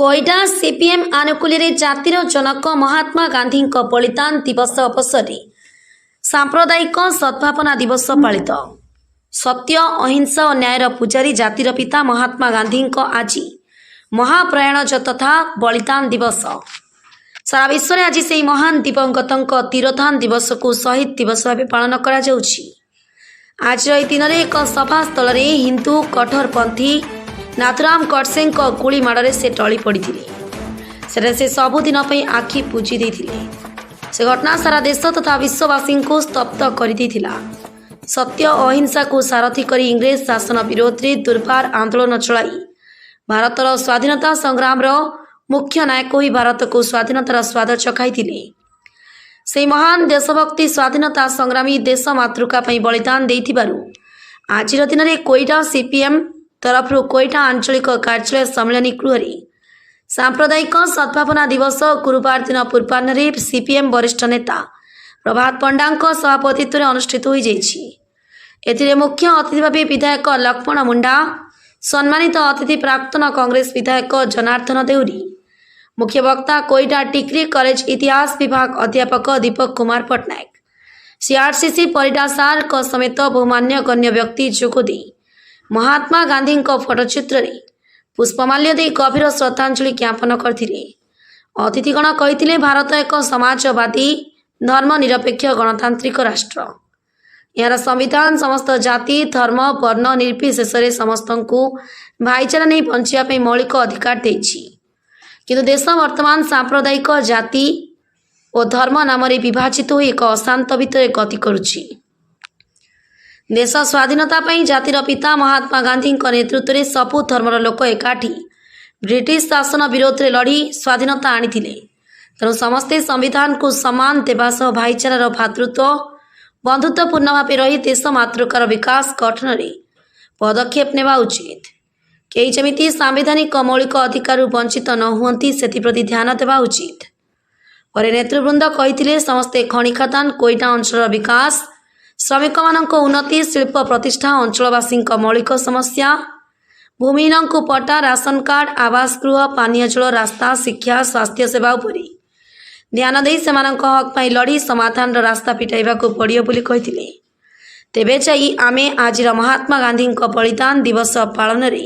Koida CPM आनुकूल्य जातिर जनक महात्मा गांधी बलिदान दिवस अवसर में सांप्रदायिक सद्भावना दिवस पालित। सत्य अहिंसा और न्यायर पूजारी जातिर पिता महात्मा गांधी आज महाप्रयाण तथा बलिदान दिवस। सारा विश्व में आज से महान दिवंगत तिरोधान दिवस को शहीद दिवस भाव पालन करा जाउछि। आज दिन में एक सभा स्थल में हिंदू कठोरपंथी नाथुराम गडसे गुली माड़े से टली पड़ी से सबुदिन आखि पूजी से घटना सारा देश तथा विश्ववासी को स्तब्ध कर सत्य अहिंसा को सारथी कर इंग्रेज शासन विरोध में दुर्बार आंदोलन चलाई भारतर स्वाधीनता संग्राम मुख्य नायक ही भारत को स्वाधीनतार स्वाद चखाई से महान देशभक्ति स्वाधीनता संग्रामी देश मातृका बलिदान देइथिबारु आज दिन में कोईडा सीपीएम तरफ कोईडा आंचलिक कार्यालय सम्मेलन गृह सांप्रदायिक सद्भावना दिवस गुरुवार दिन पूर्वाह्न सीपीएम वरिष्ठ नेता प्रभात पंडा सभापतित्व में अनुष्ठित हो जाए। मुख्य अतिथि भाव विधायक लक्ष्मण मुंडा, सम्मानित अतिथि प्राक्तन कांग्रेस विधायक जनार्दन देउरी, मुख्य वक्ता कोईडा डिग्री कॉलेज इतिहास विभाग अध्यापक दीपक कुमार पट्टनायक, सीआरसीसी परिडा सार समेत बहुमान्य गण्य व्यक्ति जोगदे महात्मा गांधी फोटोचित्र पुष्पमाल्य दे गभीर श्रद्धांजलि ज्ञापन करथिले। अतिथिगण कहिथिले भारत एक समाजवादी धर्मनिरपेक्ष गणतांत्रिक राष्ट्र। यार संविधान समस्त जाति धर्म वर्ण निर्विशेष समस्त को भाईचारा नहीं बंचाई मौलिक अधिकार देछि, किंतु देश वर्तमान सांप्रदायिक जाति और धर्म नाम विभाजित हो एक अशांत भितर गति करुछि। देश स्वाधीनता जातिर पिता महात्मा गांधी नेतृत्व में सबु धर्मर लोक एकाठी ब्रिटिश शासन विरोध में लड़ी स्वाधीनता आनी। तेणु समस्ते संविधान को सम्मान देवा सह भाईचारार भातृत्व बंधुत्वपूर्ण भाव रही देश मातृकार विकास गठन में पदक्षेप नेवा उचित। कई जमिति सांविधानिक मौलिक अधिकार वंचित न हुअंती सेप्रति ध्यान देवा उचित। पर नेतृवृंद कहिथिले समस्ते खनि खदान कोईडा अंचल विकास श्रमिक मानक उन्नति शिल्प प्रतिष्ठा अंचलवासी मौलिक समस्या भूमिहीन को पट्टा राशन कार्ड आवास गृह पानीय जल रास्ता शिक्षा स्वास्थ्य सेवा उपरि ध्यान दे सेमानक हक पाई लड़ी समाधान रास्ता पिटाइबा को पड़ियो बोली कहिथिले। तेबे जाई आमे आज महात्मा गांधी बलिदान दिवस पालन रे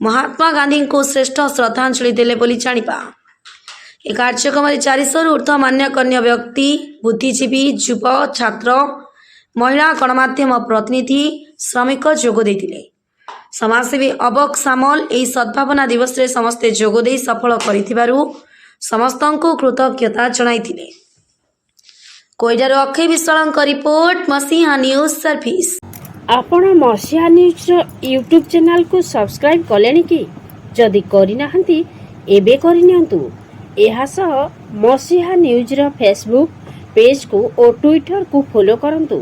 महात्मा गांधी को श्रेष्ठ श्रद्धांजलि देले बोली जानिबा। ए कार्यक्रम 400 ऊर्ध्व मान्यगण्य व्यक्ति बुद्धिजीवी युव छात्र महिला गणमाध्यम प्रतिनिधि श्रमिक जोग देथिले। समाजसेवी अबक सामल यही सद्भावना दिवस रे समस्ते जोगदे सफल करिथिबारु समस्तंको कृतज्ञता जणाइथिले। कोईडार अक्षय विश्वालଙ୍କ रिपोर्ट मसीहा न्यूज सर्विस। आपण मसीहा न्यूज यूट्यूब चैनल को सब्सक्राइब कलेनी कि जदि करिना हंती एबे करिनियंतु। एहा सह मसीहा न्यूज रो फेसबुक पेज को और ट्विटर को फॉलो करंतु।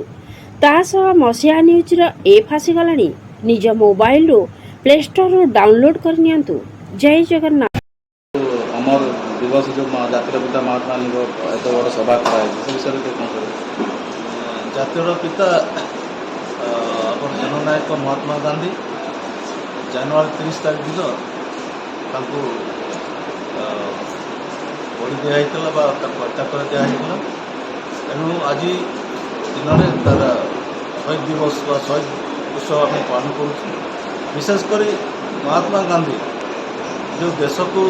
तासह मसीहा न्यूज रो ऐप आसीगलानी निज मोबाइल रो प्ले स्टोर रो डाउनलोड करनियंतु। जय जगन्नाथ। अमर दिवस जो जातिर पिता महात्मा गांधी एत बड़ सभा कराई विषय जातिर पिता जननायक महात्मा गांधी जनवरी 30 तारीख दिन बड़ी दिखाई हत्या कर दिखाई। तेणु आज दिन में तार शहीद दिवस शहीद उत्सव आम पालन कर विशेषकर महात्मा गांधी जो देश को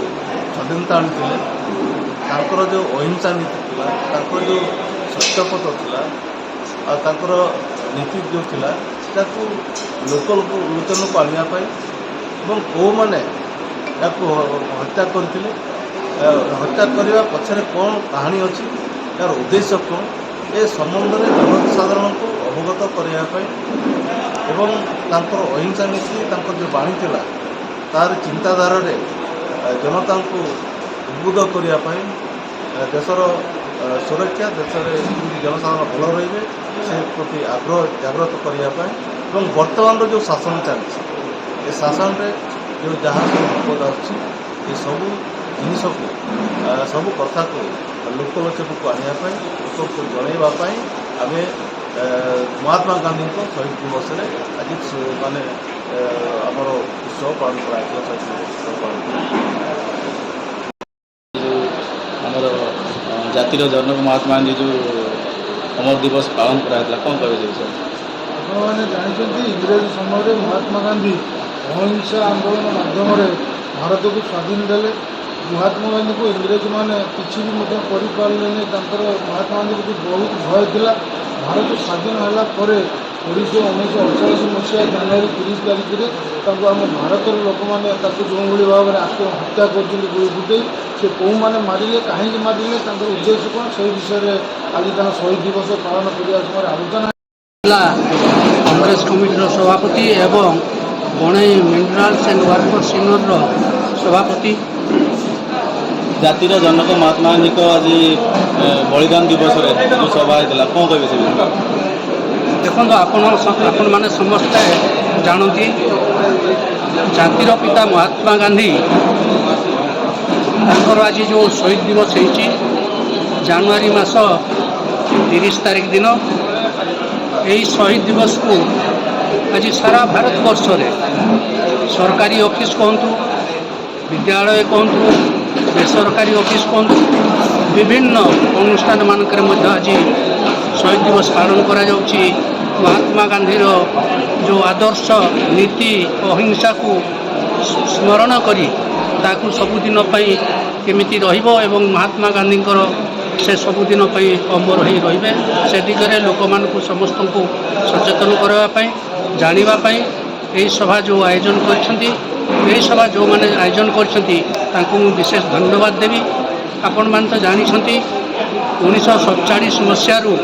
स्वाधीनता आनी जो अहिंसा नीति था जो सत्यपथ था नीति जो था लोचन को आने कौ मैंने हत्या करते हत्या करने पछरे कौन कहानी अच्छी यार उद्देश्य कौन ए संबंध में जनसाधारण को अवगत करने अहिंसा नीति जो बाणी थी तार चिंताधारा जनता को उद्बुद्ध करने देशर सुरक्षा देश में जनसाधारण भल रे से प्रति आग्रह जागृत करने वर्तमान जो शासन चलती शासन जो जहाँ सब विपद आ सब जिन को सब कथा को लोकलोचन को आने लोक को जनवाई आम महात्मा गांधी शहीद दिवस आज माने आमर उत्सव पालन कर ଜାତିର ଜନକ ମହାତ୍ମା ଗାନ୍ଧୀ ଯେଉଁ ଅମର ଦିବସ ପାଳନ କରାଯାଇଥିଲା, କ'ଣ କହିବେ ସେ ବିଷୟରେ? ଆପଣମାନେ ଜାଣିଛନ୍ତି ଇଂରେଜ ସମୟରେ ମହାତ୍ମା ଗାନ୍ଧୀ ଅହିଂସା ଆନ୍ଦୋଳନ ମାଧ୍ୟମରେ ଭାରତକୁ ସ୍ୱାଧୀନ ଦେଲେ। ମହାତ୍ମା ଗାନ୍ଧୀଙ୍କୁ ଇଂରେଜମାନେ କିଛି ବି ମଧ୍ୟ କରିପାରିଲେନି। ତାଙ୍କର ମହାତ୍ମା ଗାନ୍ଧୀକୁ ବହୁତ ଭୟ ଥିଲା। ଭାରତ ସ୍ୱାଧୀନ ହେଲା ପରେ 1948 ମସିହା ଜାନୁଆରୀ 30 ତାରିଖରେ ତାଙ୍କୁ ଆମ ଭାରତର ଲୋକମାନେ ତାକୁ ଯେଉଁଭଳି ଭାବରେ ହତ୍ୟା କରୁଛନ୍ତି ଗୁଳି ଫୁଟେଇ, ସେ କେଉଁମାନେ ମାରିଲେ, କାହିଁକି ମାରିଲେ, ତାଙ୍କର ଉଦ୍ଦେଶ୍ୟ କ'ଣ, ସେହି ବିଷୟରେ ଆଜି ତାଙ୍କ ଶହୀଦ ଦିବସ ପାଳନ କରିବା ସମୟରେ ଆଲୋଚନା जिला कांग्रेस कमिटर सभापति एवं बणई मिनराल्स एंड वर्कर्स यूनियन सभापति। ଜାତିର ଜନକ ମହାତ୍ମା ଗାନ୍ଧୀଙ୍କ ଆଜି ବଳିଦାନ ଦିବସରେ ଯେଉଁ ସଭା ହେଇଥିଲା, କ'ଣ କହିବେ ସେ ବିଷୟରେ? देखो आपण मैंने समस्ते जानती जातिर पिता महात्मा गांधी तांकर आज जो शहीद दिवस होती जानुआरी मास 30 तारीख दिन, यही शहीद दिवस को आज सारा भारत वर्ष रे सरकारी ऑफिस कहतु, विद्यालय कहतु, बेसरकारी ऑफिस कहतु, विभिन्न अनुष्ठान मानक आज शहीद दिवस पालन करा जाउछि। महात्मा गांधीर जो आदर्श नीति अहिंसा को स्मरण करी ताकू सबुदिन केमिति रहिबो एवं महात्मा गांधींकर से सबुदिन अमर ही रहिबे से दिगरे लोक मानकु समस्त को सचेतन करवाई जानापी यही सभा जो आयोजन करछंती, यही सभा जो माने आयोजन करछंती तांकु मु विशेष धन्यवाद देवी। आपण मान तो जानिछंती 1947 मसीहारू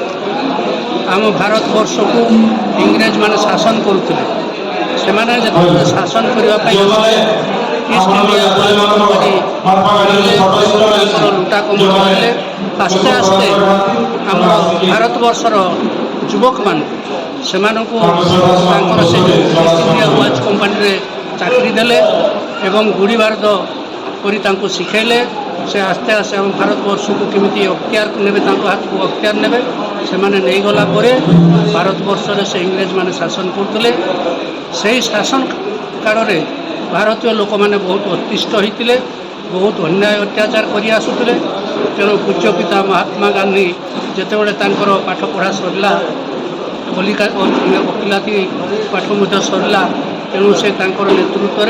आम भारत वर्ष को इंग्रेज माने शासन करुଥିଲେ। ସେମାନେ ଯେତେବେଳେ ଶାସନ କରିବା ପାଇଁ ଇଷ୍ଟ ଇଣ୍ଡିଆ ଲୁଟା କମଳ କଲେ, ଆସ୍ତେ ଆସ୍ତେ ଆମ ଭାରତବର୍ଷର ଯୁବକମାନେ ସେମାନଙ୍କୁ ତାଙ୍କର ସେ ଇଷ୍ଟ ଇଣ୍ଡିଆ ୱାଚ୍ କମ୍ପାନୀରେ ଚାକିରି ଦେଲେ ଏବଂ ଗୁଡ଼ି ବାରୁଦ କରି ତାଙ୍କୁ ଶିଖାଇଲେ। से आस्ते आस्ते आम भारतवर्ष को केमिति अख्तियार ने हाथ को अख्तियार ने नहीं गला भारतवर्ष से इंग्रेज माने शासन करते। से शासन काल में भारतीय लोक मैंने बहुत अतिष्ठ होते, बहुत अन्याय अत्याचार कर आसुले। तेणु पूज्य पिता महात्मा गांधी जितेबाला पाठ पढ़ा सरला, वकिलाती पाठ सरला, तेणु से नेतृत्व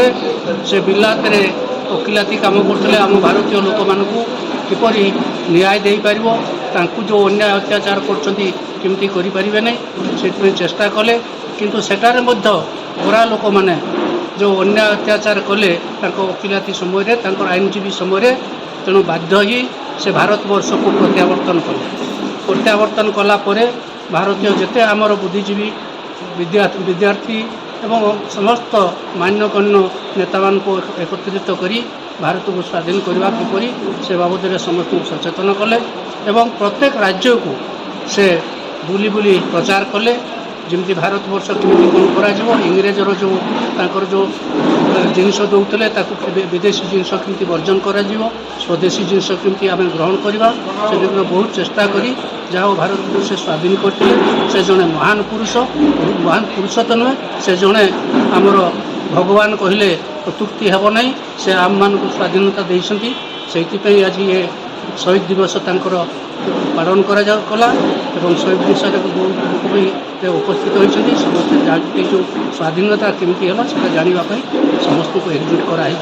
से बिलात वकिलाती काम करते आम भारतीय लोक मानू किपरि न्याय दे पार, जो अन्याय अत्याचार करमती करें नहीं से चेष्टा कले। किंतु सेटार गोरा लोक मैंने जो अन्याय अत्याचार कले वकिलाती समय आईनजीवी समय, तेणु बाध्य ही से भारतवर्ष को प्रत्यावर्तन कले। प्रत्यावर्तन कलापर भारतीय जिते आमर बुद्धिजीवी विद्यार्थी एवं समस्त मान्यगण्य नेता को एकत्रित करी भारत को स्वाधीन करने किपरि से बाबद समस्त सचेतन कले एवं प्रत्येक राज्य को से बुली बुली प्रचार कले, जमी भारतवर्ष केमी कौन कर इंग्रेजर जो तांकर जो जिनस दौले विदेशी जिनस केमी वर्जन कर स्वदेशी जिनस केमी आम ग्रहण करवा से बहुत चेष्टा करी जहाँ भारत को से स्वाधीन करते। से जड़े महान पुरुष तो नुहे, से जड़े आमर भगवान कहले अतुक्ति हेब नहीं, से आम मान को स्वाधीनता देइछंती। से आज ये शहीद दिवस तांकर पालन कला एवं शहीद दिवस बहुत लोक भी उपस्थित होती। समस्त जो स्वाधीनता केमी है जानापी समस्त को एकजुट कराई